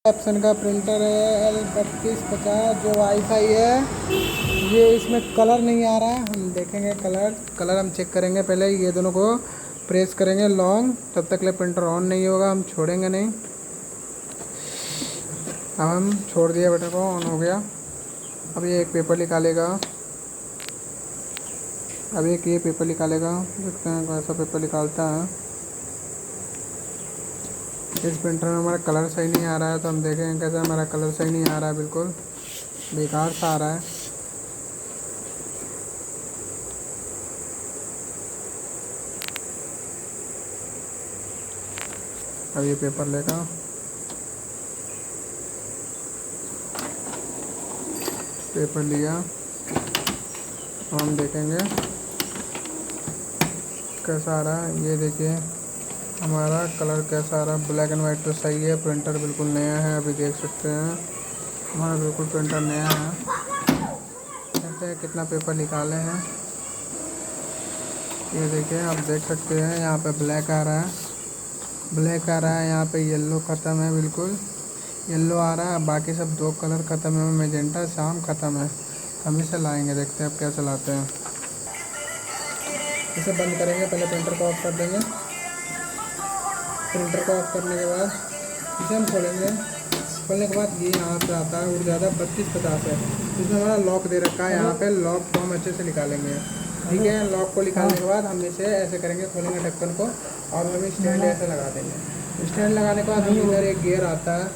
Epson का printer है L3250 जो वाईफाई है। ये इसमें कलर नहीं आ रहा है, हम देखेंगे कलर हम चेक करेंगे। पहले ये दोनों को प्रेस करेंगे लॉन्ग, तब तक ले प्रिंटर ऑन नहीं होगा, हम छोड़ेंगे नहीं। अब हम छोड़ दिया बटन को, ऑन हो गया। अब ये एक पेपर निकालेगा, अब एक ये पेपर निकालेगा, देखते हैं कैसा पेपर निकालता है। इस प्रिंटर में हमारा कलर सही नहीं आ रहा है, तो हम देखेंगे कैसा हमारा कलर सही नहीं आ रहा है, बिल्कुल बेकार सा आ रहा है। अब ये पेपर लेगा, पेपर लिया। अब हम देखेंगे कैसा आ रहा है। ये देखिए हमारा कलर कैसा आ रहा है, ब्लैक एंड वाइट तो सही है। प्रिंटर बिल्कुल नया है, अभी देख सकते हैं हमारा बिल्कुल प्रिंटर नया है। देखते हैं कितना पेपर निकाले हैं। ये देखिए आप देख सकते हैं यहाँ पे ब्लैक आ रहा है, ब्लैक आ रहा है। यहाँ पे येलो ख़त्म है, बिल्कुल येलो आ रहा है। बाकी सब दो कलर ख़त्म है, मैजेंटा शाम ख़त्म है। हम इसे लाएंगे, देखते हैं अब कैसे लाते हैं। इसे बंद करेंगे, पहले प्रिंटर को ऑफ कर देंगे। प्रिंटर को ऑफ करने के बाद इसे हम खोलेंगे। खोलने के बाद ये यहाँ पे आता है, उड़ जाता है 3250 है। इसमें हमारा लॉक दे रखा है, यहाँ पे लॉक को हम अच्छे से निकालेंगे। ठीक है, लॉक को निकालने के बाद हम इसे ऐसे करेंगे, खोलेंगे ढक्कन को और हम स्टैंड ऐसे लगा देंगे। स्टैंड लगाने के बाद हम इधर एक गियर आता है,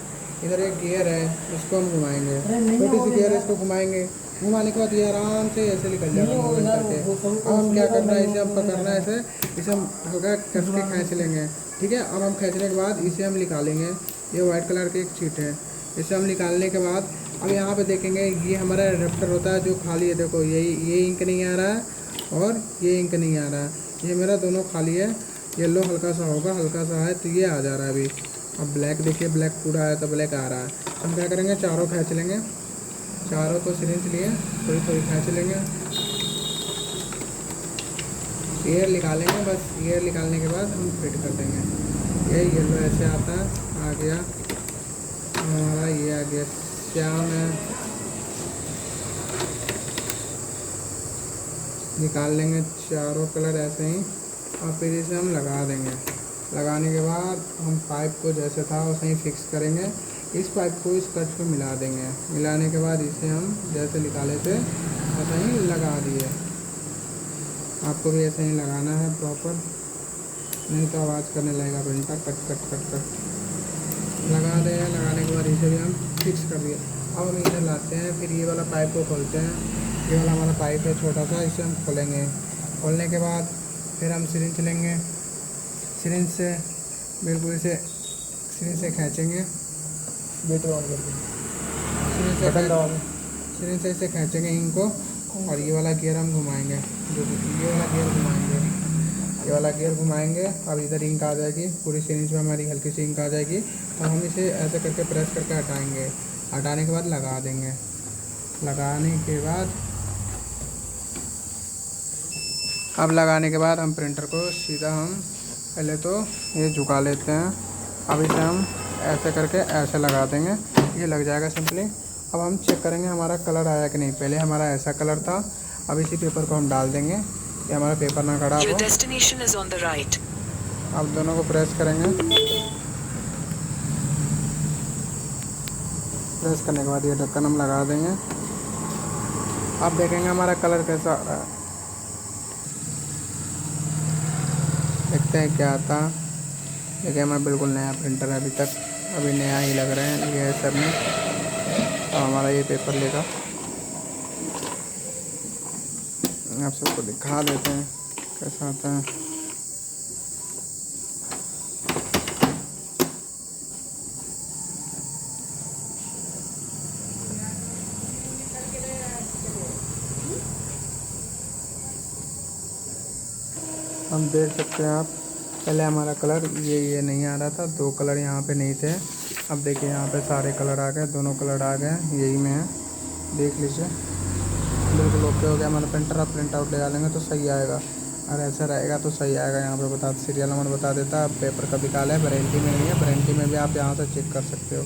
इधर एक गियर है, इसको हम घुमाएंगे, छोटी सी गियर है, इसको घुमाएंगे। घुमाने के बाद ये आराम से ऐसे निकल जाएगा मूवमेंट करके। अब हम क्या करना है, इसे हम पकड़ना है, इसे हम हल्का कस के खींच लेंगे। ठीक है, अब हम खींचने के बाद इसे हम निकालेंगे। ये वाइट कलर की एक शीट है, इसे हम निकालने के बाद अब यहाँ पे देखेंगे ये हमारा एडाप्टर होता है जो खाली है। देखो ये इंक नहीं आ रहा है और ये इंक नहीं आ रहा है, ये मेरा दोनों खाली है। येलो हल्का सा होगा, हल्का सा है तो ये आ जा रहा है अभी। अब ब्लैक देखिए, ब्लैक पूरा है तो ब्लैक आ रहा है। हम क्या करेंगे, चारों खींच लेंगे, चारों को सिरिंज लिए थोड़ी थोड़ी खींच लेंगे, एयर निकालेंगे। बस एयर निकालने के बाद हम फिट कर देंगे। ये येलो ऐसे आता है, आ गया हमारा, ये आ गया श्याम है। निकाल लेंगे चारों कलर ऐसे ही और फिर इसे हम लगा देंगे। लगाने के बाद हम पाइप को जैसे था वैसे ही फिक्स करेंगे। इस पाइप को इस कट पे मिला देंगे। मिलाने के बाद इसे हम जैसे निकाले थे वैसे ही लगा दिए। आपको भी ऐसे ही लगाना है प्रॉपर, नहीं तो आवाज़ करने लगेगा printer, cut cut cut cut. लगा दें, लगाने के बाद इसे भी हम फिक्स कर दिए। अब हम इधर लाते हैं, फिर ये वाला पाइप को खोलते हैं। ये वाला हमारा पाइप है छोटा सा, इसे हम खोलेंगे। खोलने के बाद फिर हम सिरिंज लेंगे, सिरिंज से बिल्कुल इसे सिरिंज से खींचेंगे, सिरिंज से इसे खींचेंगे इनको। और ये वाला गियर हम घुमाएंगे, जो ये वाला गियर घुमाएंगे, ये वाला गियर घुमाएंगे। अब इधर इंक आ जाएगी, पूरी सिरिंज में हमारी हल्की सी इंक आ जाएगी। तो हम इसे ऐसे करके प्रेस करके हटाएंगे। हटाने के बाद लगा देंगे। लगाने के बाद अब लगाने के बाद हम प्रिंटर को सीधा हम पहले तो ये झुका लेते हैं। अब इसे हम ऐसे करके ऐसे लगा देंगे, ये लग जाएगा सिंपली। अब हम चेक करेंगे हमारा कलर आया कि नहीं। पहले हमारा ऐसा कलर था, अब इसी पेपर को हम डाल देंगे कि हमारा पेपर ना खराब हो। अब दोनों को प्रेस करेंगे, प्रेस करने के बाद ये ढक्कन हम लगा देंगे। अब देखेंगे हमारा कलर कैसा आ रहा है, देखते हैं क्या आता। देखिए हमारा बिल्कुल नया प्रिंटर है, अभी तक अभी नया ही लग रहे हैं ये सब में। तो हमारा ये पेपर लेगा, आप सबको दिखा देते हैं कैसा आता है। हम देख सकते हैं आप, पहले हमारा कलर ये नहीं आ रहा था, दो कलर यहाँ पे नहीं थे। अब देखिए यहाँ पे सारे कलर आ गए, दोनों कलर आ गए, यही में है, देख लीजिए बिल्कुल ओके हो गया हमारा प्रिंटर। अब प्रिंट आउट लगा लेंगे तो सही आएगा, और ऐसा रहेगा तो सही आएगा। यहाँ पे बता सीरियल नंबर बता देता है, पेपर कब निकाला है, वारंटी में नहीं है, वारंटी में भी आप यहाँ से चेक कर सकते हो।